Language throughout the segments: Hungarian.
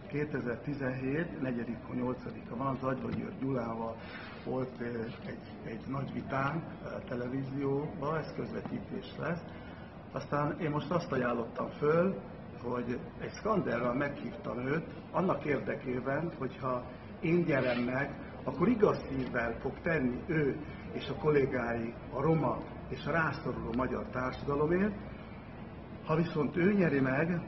2017, 4.-8-a van, Zagyva-György Gyulával volt egy nagy vitán televízióban, ez közvetítés lesz. Aztán én most azt ajánlottam föl, hogy egy szkanderrel meghívtam őt, annak érdekében, hogyha én gyerem meg, akkor igaz szívvel fog tenni ő és a kollégái a roma és a rászoruló magyar társadalomért. Ha viszont ő nyeri meg,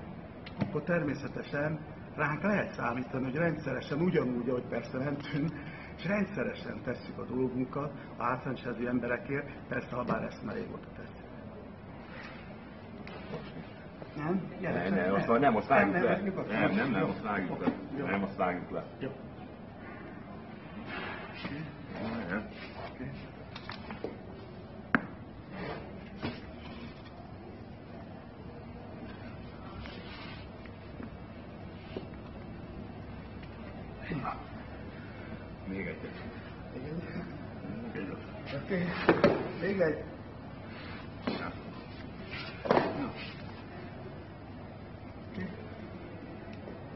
akkor természetesen ránk lehet számítani, hogy rendszeresen, ugyanúgy, ahogy persze nem tűnt, és rendszeresen tesszük a dolgunkat a hátrányos emberekért, persze, ha bár ezt már régóta tesszük. Nem? Nem, azt vágjuk le. Nem, azt vágjuk le. Nem, azt vágjuk le. Jó. Még egyet. Oké. Még egy.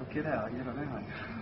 Oké, ne hagyj.